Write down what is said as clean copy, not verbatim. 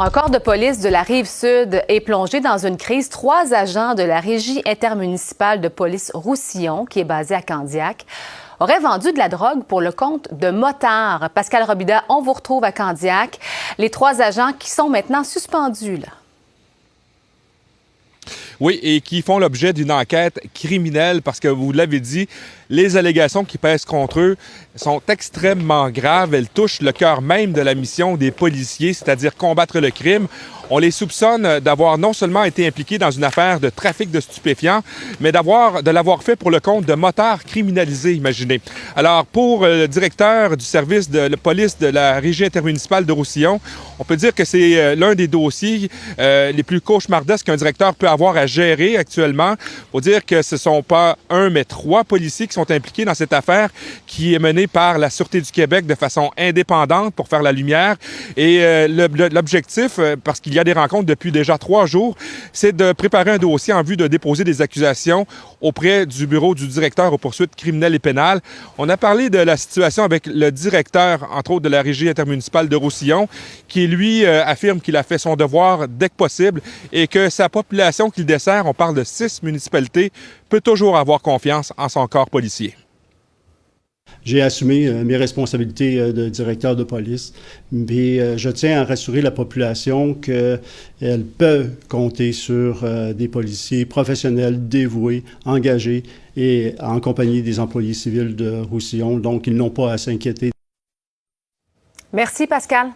Un corps de police de la Rive-Sud est plongé dans une crise. 3 agents de la Régie intermunicipale de police Roussillon, qui est basée à Candiac, auraient vendu de la drogue pour le compte de motards. Pascal Robida, on vous retrouve à Candiac. Les 3 agents qui sont maintenant suspendus, là. Oui, et qui font l'objet d'une enquête criminelle parce que, vous l'avez dit, les allégations qui pèsent contre eux sont extrêmement graves. Elles touchent le cœur même de la mission des policiers, c'est-à-dire combattre le crime. On les soupçonne d'avoir non seulement été impliqués dans une affaire de trafic de stupéfiants, mais de l'avoir fait pour le compte de motards criminalisés, imaginez. Alors, pour le directeur du service de police de la Régie intermunicipale de Roussillon, on peut dire que c'est l'un des dossiers les plus cauchemardesques qu'un directeur peut avoir à gérer actuellement. Il faut dire que ce ne sont pas 1, mais 3 policiers qui sont impliqués dans cette affaire qui est menée par la Sûreté du Québec de façon indépendante pour faire la lumière. Et l'objectif, parce qu'il y a des rencontres depuis déjà 3 jours, c'est de préparer un dossier en vue de déposer des accusations auprès du bureau du directeur aux poursuites criminelles et pénales. On a parlé de la situation avec le directeur, entre autres, de la Régie intermunicipale de Roussillon, qui, lui, affirme qu'il a fait son devoir dès que possible et que sa population qu'il dessert, on parle de 6 municipalités, peut toujours avoir confiance en son corps policier. J'ai assumé mes responsabilités de directeur de police, mais je tiens à rassurer la population qu'elle peut compter sur des policiers professionnels, dévoués, engagés et en compagnie des employés civils de Roussillon. Donc, ils n'ont pas à s'inquiéter. Merci, Pascal.